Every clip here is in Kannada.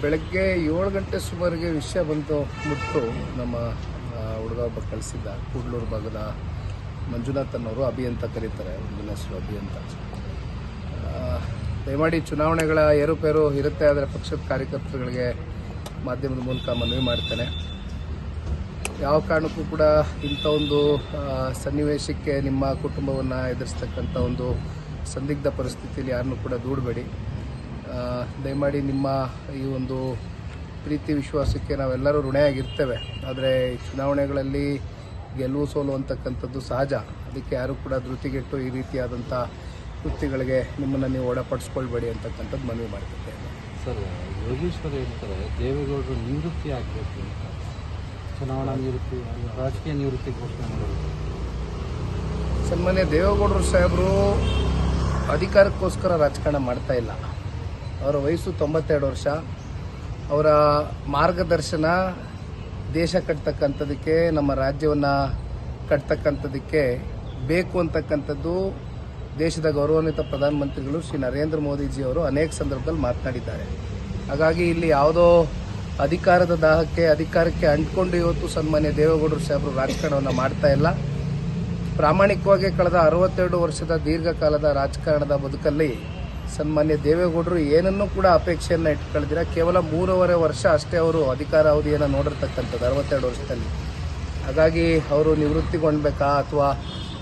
ಬೆಳಗ್ಗೆ 7 ಗಂಟೆ ಸುಮಾರಿಗೆ ವಿಷಯ ಬಂತು ಮುಟ್ಟು ನಮ್ಮ ಹುಡುಗ ಒಬ್ಬ ಕಳಿಸಿದ್ದ. ಕೂಡ್ಲೂರು ಭಾಗದ ಮಂಜುನಾಥ್ ಅನ್ನೋರು, ಅಭಿ ಅಂತ ಕರೀತಾರೆ, ಹುಡುಗನ ಹೆಸರು ಅಭಿ ಅಂತ. ದಯಮಾಡಿ ಚುನಾವಣೆಗಳ ಏರುಪೇರು ಇರುತ್ತೆ, ಆದರೆ ಪಕ್ಷದ ಕಾರ್ಯಕರ್ತರುಗಳಿಗೆ ಮಾಧ್ಯಮದ ಮೂಲಕ ಮನವಿ ಮಾಡ್ತೇನೆ, ಯಾವ ಕಾರಣಕ್ಕೂ ಕೂಡ ಇಂಥ ಒಂದು ಸನ್ನಿವೇಶಕ್ಕೆ ನಿಮ್ಮ ಕುಟುಂಬವನ್ನು ಎದುರಿಸ್ತಕ್ಕಂಥ ಒಂದು ಸಂದಿಗ್ಧ ಪರಿಸ್ಥಿತಿಯಲ್ಲಿ ಯಾರನ್ನೂ ಕೂಡ ದೂಡಬೇಡಿ. ದಯಮಾಡಿ ನಿಮ್ಮ ಈ ಒಂದು ಪ್ರೀತಿ ವಿಶ್ವಾಸಕ್ಕೆ ನಾವೆಲ್ಲರೂ ಋಣಿಯಾಗಿರ್ತೇವೆ. ಆದರೆ ಚುನಾವಣೆಗಳಲ್ಲಿ ಗೆಲುವು ಸೋಲು ಅಂತಕ್ಕಂಥದ್ದು ಸಹಜ. ಅದಕ್ಕೆ ಯಾರೂ ಕೂಡ ಧೃತಿಗೆಟ್ಟು ಈ ರೀತಿಯಾದಂಥ ಕೃತ್ಯಗಳಿಗೆ ನಿಮ್ಮನ್ನು ನೀವು ಒಳಪಡಿಸ್ಕೊಳ್ಬೇಡಿ ಅಂತಕ್ಕಂಥದ್ದು ಮನವಿ ಮಾಡ್ತಿದ್ದೇನೆ. ಸರ್, ಯೋಗೇಶ್ವರ ಹೇಳ್ತಾರೆ ದೇವೇಗೌಡರು ನಿವೃತ್ತಿ ಆಗಬೇಕು ಅಂತ, ಚುನಾವಣಾ ನಿವೃತ್ತಿ, ರಾಜಕೀಯ ನಿವೃತ್ತಿ ಘೋಷಣೆ ಮಾಡಬೇಕು. ಸನ್ಮಾನ್ಯ ದೇವೇಗೌಡರು ಸಾಹೇಬರು ಅಧಿಕಾರಕ್ಕೋಸ್ಕರ ರಾಜಕಾರಣ ಮಾಡ್ತಾ ಇಲ್ಲ. ಅವರ ವಯಸ್ಸು 92 ವರ್ಷ. ಅವರ ಮಾರ್ಗದರ್ಶನ ದೇಶ ಕಟ್ತಕ್ಕಂಥದಕ್ಕೆ, ನಮ್ಮ ರಾಜ್ಯವನ್ನು ಕಟ್ತಕ್ಕಂಥದಕ್ಕೆ ಬೇಕು ಅಂತಕ್ಕಂಥದ್ದು ದೇಶದ ಗೌರವಾನ್ವಿತ ಪ್ರಧಾನಮಂತ್ರಿಗಳು ಶ್ರೀ ನರೇಂದ್ರ ಮೋದಿಜಿಯವರು ಅನೇಕ ಸಂದರ್ಭದಲ್ಲಿ ಮಾತನಾಡಿದ್ದಾರೆ. ಹಾಗಾಗಿ ಇಲ್ಲಿ ಯಾವುದೋ ಅಧಿಕಾರದ ದಾಹಕ್ಕೆ, ಅಧಿಕಾರಕ್ಕೆ ಅಂಟ್ಕೊಂಡು ಇವತ್ತು ಸನ್ಮಾನ್ಯ ದೇವೇಗೌಡರು ಸಾಹೇಬರು ರಾಜಕಾರಣವನ್ನು ಮಾಡ್ತಾ ಇಲ್ಲ. ಪ್ರಾಮಾಣಿಕವಾಗಿ ಕಳೆದ 62 ವರ್ಷದ ದೀರ್ಘಕಾಲದ ರಾಜಕಾರಣದ ಬದುಕಲ್ಲಿ ಸನ್ಮಾನ್ಯ ದೇವೇಗೌಡರು ಏನನ್ನೂ ಕೂಡ ಅಪೇಕ್ಷೆಯನ್ನು ಇಟ್ಕೊಳ್ದಿರ ಕೇವಲ 3.5 ವರ್ಷ ಅಷ್ಟೇ ಅವರು ಅಧಿಕಾರ ಅವಧಿಯನ್ನು ನೋಡಿರ್ತಕ್ಕಂಥದ್ದು 62 ವರ್ಷದಲ್ಲಿ. ಹಾಗಾಗಿ ಅವರು ನಿವೃತ್ತಿಗೊಳ್ಬೇಕಾ ಅಥವಾ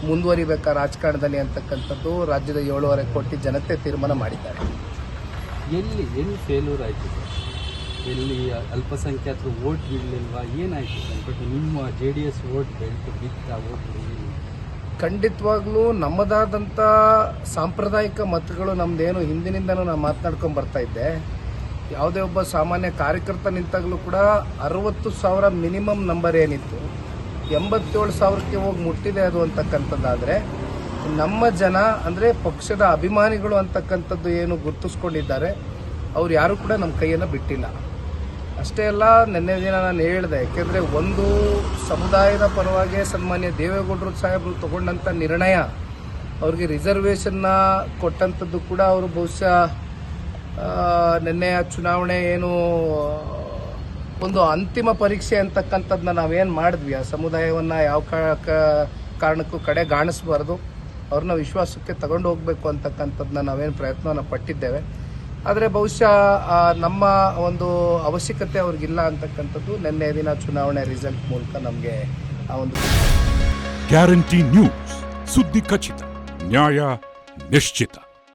ಮುಂದುವರಿಬೇಕಾ ರಾಜಕಾರಣದಲ್ಲಿ ಅಂತಕ್ಕಂಥದ್ದು ರಾಜ್ಯದ 7.5 ಕೋಟಿ ಜನತೆ ತೀರ್ಮಾನ ಮಾಡಿದ್ದಾರೆ. ಎಲ್ಲಿ ಫೇಲ್ಯೂರ್ ಆಯಿತು ಸರ್? ಎಲ್ಲಿ ಅಲ್ಪಸಂಖ್ಯಾತರು ವೋಟ್ ಬೀಳಲಿಲ್ವಾ? ಏನಾಯಿತು ಸರ್? ಬಟ್ ನಿಮ್ಮ JDS ವೋಟ್ ಬಿತ್ತ ವೋಟ್ ಖಂಡಿತವಾಗ್ಲೂ ನಮ್ಮದಾದಂಥ ಸಾಂಪ್ರದಾಯಿಕ ಮತಗಳು ನಮ್ಮದೇನು ಹಿಂದಿನಿಂದನೂ ನಾನು ಮಾತನಾಡ್ಕೊಂಡು ಬರ್ತಾ ಇದ್ದೆ. ಯಾವುದೇ ಒಬ್ಬ ಸಾಮಾನ್ಯ ಕಾರ್ಯಕರ್ತ ನಿಂತಾಗಲೂ ಕೂಡ 60,000 ಮಿನಿಮಮ್ ನಂಬರ್ ಏನಿತ್ತು 87,000ಕ್ಕೆ ಹೋಗಿ ಮುಟ್ಟಿದೆ ಅದು ಅಂತಕ್ಕಂಥದ್ದಾದರೆ, ನಮ್ಮ ಜನ ಅಂದರೆ ಪಕ್ಷದ ಅಭಿಮಾನಿಗಳು ಅಂತಕ್ಕಂಥದ್ದು ಏನು ಗುರುತಿಸ್ಕೊಂಡಿದ್ದಾರೆ ಅವ್ರು ಯಾರೂ ಕೂಡ ನಮ್ಮ ಕೈಯನ್ನು ಬಿಟ್ಟಿಲ್ಲ. ಅಷ್ಟೇ ಅಲ್ಲ, ನಿನ್ನೆ ದಿನ ನಾನು ಹೇಳಿದೆ, ಯಾಕೆಂದರೆ ಒಂದು ಸಮುದಾಯದ ಪರವಾಗಿ ಸನ್ಮಾನ್ಯ ದೇವೇಗೌಡರು ಸಾಹೇಬರು ತಗೊಂಡಂಥ ನಿರ್ಣಯ, ಅವ್ರಿಗೆ ರಿಸರ್ವೇಷನ್ನ ಕೊಟ್ಟಂಥದ್ದು ಕೂಡ ಅವರು ಬಹುಶಃ ನಿನ್ನೆಯ ಚುನಾವಣೆ ಏನು ಒಂದು ಅಂತಿಮ ಪರೀಕ್ಷೆ ಅಂತಕ್ಕಂಥದ್ದನ್ನ ನಾವೇನು ಮಾಡಿದ್ವಿ, ಆ ಸಮುದಾಯವನ್ನು ಯಾವ ಕಾರಣಕ್ಕೂ ಕಡೆಗಾಣಿಸಬಾರ್ದು, ಅವ್ರನ್ನ ವಿಶ್ವಾಸಕ್ಕೆ ತಗೊಂಡು ಹೋಗಬೇಕು ಅಂತಕ್ಕಂಥದ್ದನ್ನ ನಾವೇನು ಪ್ರಯತ್ನವನ್ನು ಪಟ್ಟಿದ್ದೇವೆ. ಆದರೆ ಬಹುಶಃ ನಮ್ಮ ಒಂದು ಅವಶ್ಯಕತೆ ಅವ್ರಿಗಿಲ್ಲ ಅಂತಕ್ಕಂಥದ್ದು ನಿನ್ನೆ ದಿನ ಚುನಾವಣೆ ರಿಸಲ್ಟ್ ಮೂಲಕ ನಮಗೆ ಆ ಒಂದು ಗ್ಯಾರಂಟಿ ನ್ಯೂಸ್, ಸುದ್ದಿ ಖಚಿತ, ನ್ಯಾಯ ನಿಶ್ಚಿತ.